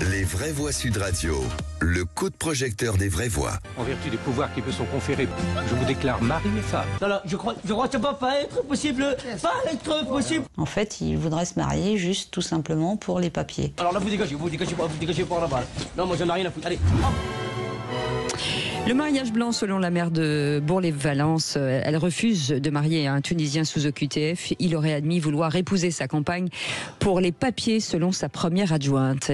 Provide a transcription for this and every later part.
Les vraies voix Sud Radio, le coup de projecteur des vraies voix. En vertu des pouvoirs qui me sont conférés, je vous déclare mari et femme. Alors, je crois que ça va pas être possible. En fait, il voudrait se marier juste tout simplement pour les papiers. Alors là, vous dégagez pas là-bas. Non, moi j'en ai rien à foutre. Allez. Le mariage blanc, selon la maire de Bourg-les-Valence, elle refuse de marier un Tunisien sous OQTF. Il aurait admis vouloir épouser sa compagne pour les papiers, selon sa première adjointe.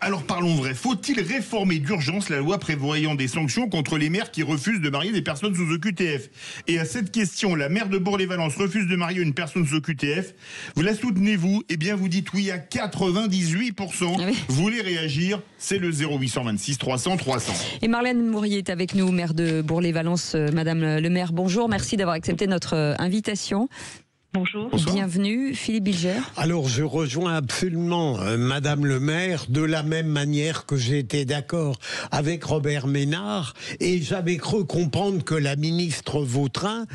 Alors parlons vrai, faut-il réformer d'urgence la loi prévoyant des sanctions contre les maires qui refusent de marier des personnes sous OQTF? Et à cette question, la maire de Bourg-les-Valence refuse de marier une personne sous OQTF. Vous la soutenez-vous? Eh bien vous dites oui à 98%. Ah oui. Vous voulez réagir? C'est le 0826 300 300. Et Marlène Mourier est avec nous, maire de Bourg-les-Valence. Madame le maire, bonjour, merci d'avoir accepté notre invitation. Bonjour. Bienvenue, Philippe Bilger. Alors, je rejoins absolument Madame le maire de la même manière que j'ai été d'accord avec Robert Ménard, et j'avais cru comprendre que la ministre Vautrin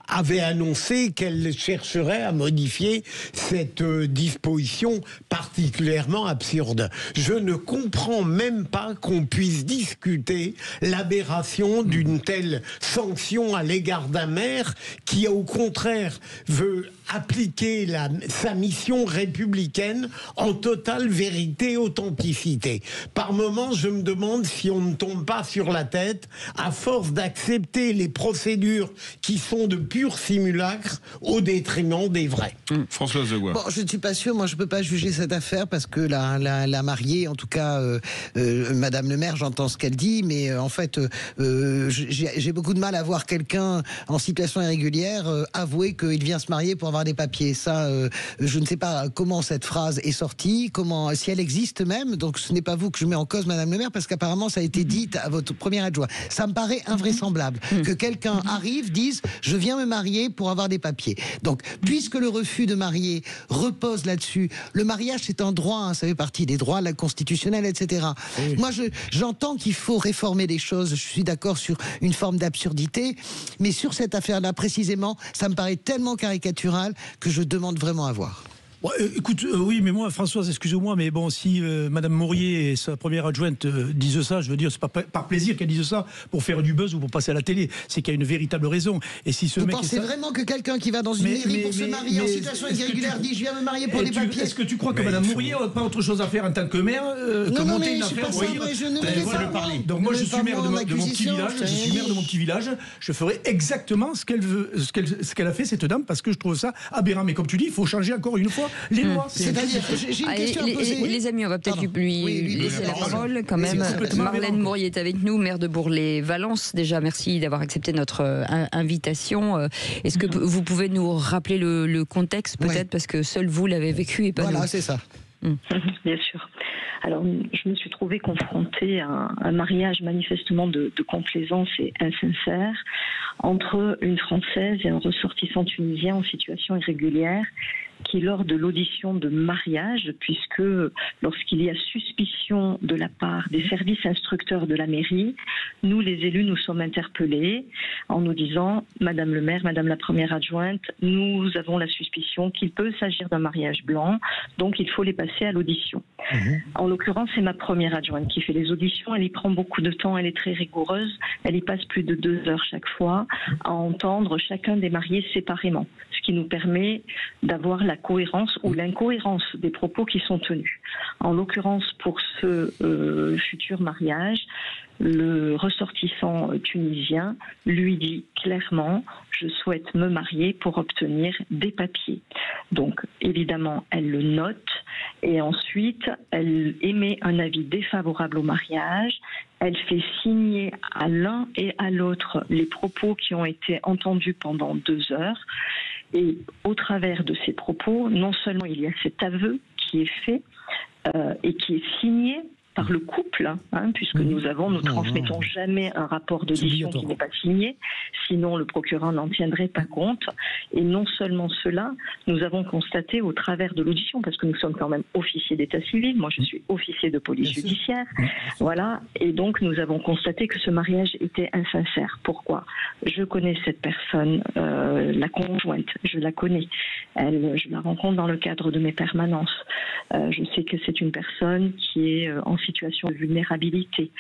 avait annoncé qu'elle chercherait à modifier cette disposition particulièrement absurde. Je ne comprends même pas qu'on puisse discuter l'aberration d'une telle sanction à l'égard d'un maire qui au contraire veut appliquer sa mission républicaine en totale vérité et authenticité. Par moments, je me demande si on ne tombe pas sur la tête à force d'accepter les procédures qui sont de purs simulacres au détriment des vrais. Françoise Degois. Bon, je ne suis pas sûr, moi je ne peux pas juger cette affaire parce que la mariée, en tout cas Madame le maire, j'entends ce qu'elle dit, mais en fait j'ai beaucoup de mal à voir quelqu'un en situation irrégulière avouer qu'il vient se marier pour avoir des papiers. Ça, je ne sais pas comment cette phrase est sortie, si elle existe même, donc ce n'est pas vous que je mets en cause, Madame le maire, parce qu'apparemment ça a été dit à votre premier adjoint. Ça me paraît invraisemblable que quelqu'un arrive, dise « je viens me marier pour avoir des papiers ». Donc, puisque le refus de marier repose là-dessus, le mariage c'est un droit, hein, ça fait partie des droits constitutionnels, etc. Oui. Moi, j'entends qu'il faut réformer des choses, je suis d'accord sur une forme d'absurdité, mais sur cette affaire-là précisément, ça me paraît tellement caricatural que je demande vraiment à voir. Bon, écoute, oui, mais moi, Françoise, excusez-moi, mais bon, si Madame Mourier et sa première adjointe disent ça, je veux dire, c'est pas par plaisir qu'elles disent ça pour faire du buzz ou pour passer à la télé. C'est qu'il y a une véritable raison. Et si ce Vous mec pensez vraiment que quelqu'un qui va dans une mairie pour se marier en situation irrégulière dit « je viens me marier pour des papiers » Est-ce que tu crois que Madame Mourier n'a pas autre chose à faire en tant que maire que monter une affaire? Donc moi, je suis maire de mon petit village. Je suis maire de mon petit village. Je ferai exactement ce qu'elle veut, ce qu'elle a fait cette dame, parce que je trouve ça aberrant. Mais comme tu dis, il faut changer encore une fois les lois. C'est-à-dire, j'ai une question à poser. Les amis, on va peut-être lui laisser la parole quand même. Marlène Mourier est avec nous, maire de Bourg-les-Valence. Déjà, merci d'avoir accepté notre invitation. Est-ce que vous pouvez nous rappeler le contexte, peut-être, parce que seul vous l'avez vécu et pas nous. Voilà, c'est ça. Bien sûr. Alors, je me suis trouvée confrontée à un mariage manifestement de complaisance et insincère entre une Française et un ressortissant tunisien en situation irrégulière qui, lors de l'audition de mariage, puisque lorsqu'il y a suspicion de la part des services instructeurs de la mairie, nous, les élus, nous sommes interpellés en nous disant « Madame le maire, Madame la première adjointe, nous avons la suspicion qu'il peut s'agir d'un mariage blanc, donc il faut les passer à l'audition. » En l'occurrence, c'est ma première adjointe qui fait les auditions. Elle y prend beaucoup de temps, elle est très rigoureuse. Elle y passe plus de 2 heures chaque fois à entendre chacun des mariés séparément, ce qui nous permet d'avoir la cohérence ou l'incohérence des propos qui sont tenus. En l'occurrence, pour ce futur mariage, le ressortissant tunisien lui dit clairement « je souhaite me marier pour obtenir des papiers ». Donc, évidemment, elle le note et ensuite, elle émet un avis défavorable au mariage. Elle fait signer à l'un et à l'autre les propos qui ont été entendus pendant 2 heures. Et au travers de ces propos, non seulement il y a cet aveu qui est fait et qui est signé par le couple, puisque nous transmettons jamais un rapport d'audition qui n'est pas signé, sinon le procureur n'en tiendrait pas compte. Et non seulement cela, nous avons constaté au travers de l'audition, parce que nous sommes quand même officiers d'état civil, moi je suis officier de police judiciaire, voilà, et donc nous avons constaté que ce mariage était insincère. Pourquoi ? Je connais cette personne, la conjointe, je la connais, je la rencontre dans le cadre de mes permanences. Je sais que c'est une personne qui est en situation de vulnérabilité,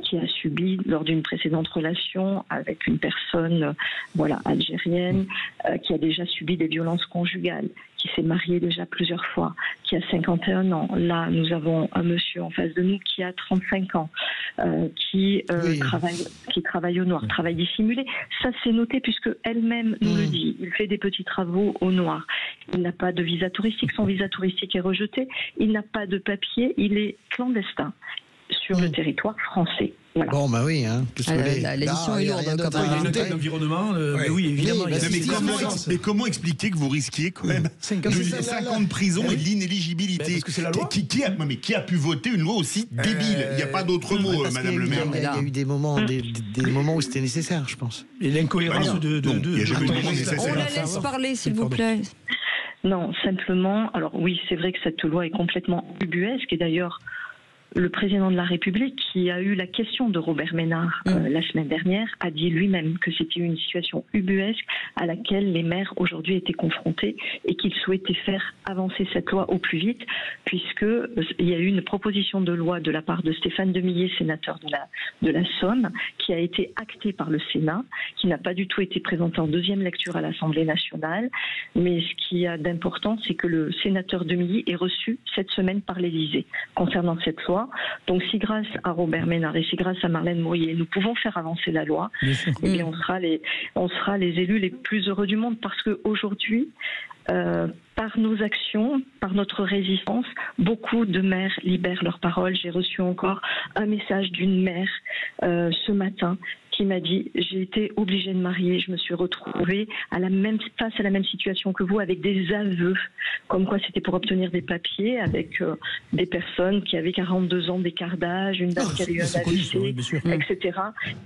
qui a subi lors d'une précédente relation avec une personne algérienne, qui a déjà subi des violences conjugales, qui s'est marié déjà plusieurs fois, qui a 51 ans. Là, nous avons un monsieur en face de nous qui a 35 ans, qui travaille au noir, travail dissimulé. Ça, c'est noté puisque elle-même nous le dit. Il fait des petits travaux au noir. Il n'a pas de visa touristique. Son visa touristique est rejeté. Il n'a pas de papier. Il est clandestin sur le territoire français. Voilà. Bon, bah oui, l'édition est lourde. Il y a une tête d'environnement, mais oui, évidemment. Mais comment expliquer que vous risquiez quand même 5 ans de prison et de l'inéligibilité? Qui a pu voter une loi aussi débile? Il n'y a pas d'autre mot, Madame le maire. Il y a eu des moments où c'était nécessaire, je pense. Et l'incohérence de... On la laisse parler, s'il vous plaît. Non, simplement, alors oui, c'est vrai que cette loi est complètement ubuesque, et d'ailleurs, le président de la République, qui a eu la question de Robert Ménard la semaine dernière, a dit lui-même que c'était une situation ubuesque à laquelle les maires aujourd'hui étaient confrontés et qu'il souhaitait faire avancer cette loi au plus vite, puisqu'il y a eu une proposition de loi de la part de Stéphane Demilly, sénateur de la Somme, qui a été actée par le Sénat, qui n'a pas du tout été présentée en deuxième lecture à l'Assemblée nationale. Mais ce qui a d'important, c'est que le sénateur Demilly est reçu cette semaine par l'Élysée concernant cette loi. Donc si grâce à Robert Ménard et si grâce à Marlène Mourier, nous pouvons faire avancer la loi, eh bien on sera les élus les plus heureux du monde, parce qu'aujourd'hui, par nos actions, par notre résistance, beaucoup de maires libèrent leur parole. J'ai reçu encore un message d'une maire ce matin qui m'a dit: j'ai été obligée de marier, je me suis retrouvée face à la même situation que vous, avec des aveux, comme quoi c'était pour obtenir des papiers, avec des personnes qui avaient 42 ans d'écart d'âge, une dame qui avait eu un AVC, etc.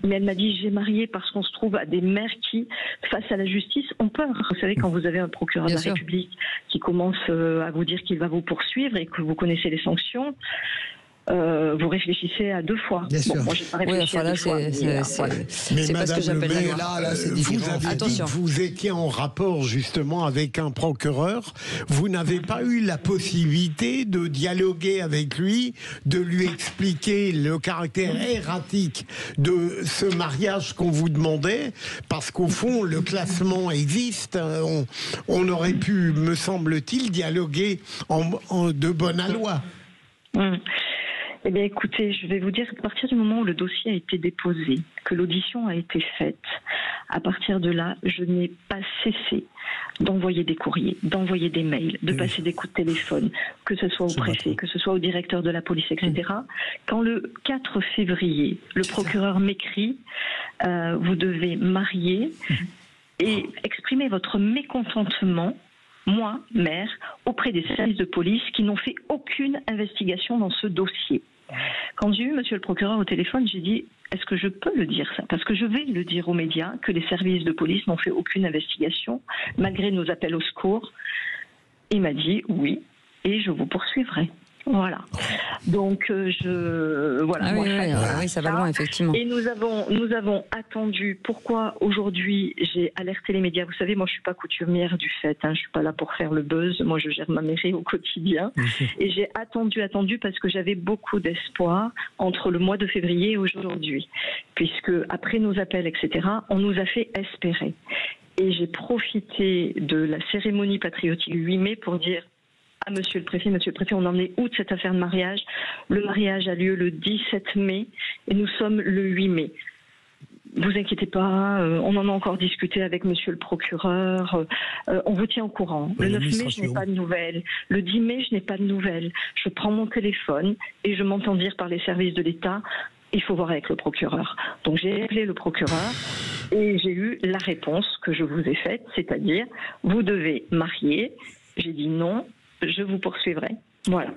Mais elle m'a dit: j'ai marié parce qu'on se trouve à des maires qui, face à la justice, ont peur. Vous savez, quand vous avez un procureur de la République qui commence à vous dire qu'il va vous poursuivre et que vous connaissez les sanctions, vous réfléchissez à 2 fois. Moi, j'ai pas réfléchi à 2 fois. C'est pas ce que j'appelle la loi. Là, c'est différent. Vous avez dit que vous étiez en rapport justement avec un procureur. Vous n'avez pas eu la possibilité de dialoguer avec lui, de lui expliquer le caractère erratique de ce mariage qu'on vous demandait, parce qu'au fond, le classement existe. On aurait pu, me semble-t-il, dialoguer de bonne loi. Eh bien, écoutez, je vais vous dire qu'à partir du moment où le dossier a été déposé, que l'audition a été faite, à partir de là, je n'ai pas cessé d'envoyer des courriers, d'envoyer des mails, de passer des coups de téléphone, que ce soit au préfet, que ce soit au directeur de la police, etc. Quand le 4 février, le procureur m'écrit « Vous devez marier et exprimer votre mécontentement », moi, maire, auprès des services de police qui n'ont fait aucune investigation dans ce dossier. Quand j'ai eu monsieur le procureur au téléphone, j'ai dit: est-ce que je peux le dire ça? Parce que je vais le dire aux médias, que les services de police n'ont fait aucune investigation, malgré nos appels au secours. Il m'a dit: oui, et je vous poursuivrai. Voilà. Donc, oui, ça va loin, effectivement. Et nous avons attendu. Pourquoi aujourd'hui j'ai alerté les médias? Vous savez, moi je suis pas coutumière du fait, je suis pas là pour faire le buzz. Moi je gère ma mairie au quotidien. Et j'ai attendu parce que j'avais beaucoup d'espoir entre le mois de février et aujourd'hui. Puisque après nos appels, etc., on nous a fait espérer. Et j'ai profité de la cérémonie patriotique 8 mai pour dire à monsieur le préfet, on en est où de cette affaire de mariage? Le mariage a lieu le 17 mai et nous sommes le 8 mai. Vous inquiétez pas, on en a encore discuté avec monsieur le procureur, on vous tient au courant. Le 9 mai, je n'ai pas de nouvelles. Le 10 mai, je n'ai pas de nouvelles. Je prends mon téléphone et je m'entends dire par les services de l'État: il faut voir avec le procureur. Donc j'ai appelé le procureur et j'ai eu la réponse que je vous ai faite, c'est-à-dire: vous devez marier. J'ai dit non, je vous poursuivrai. Voilà.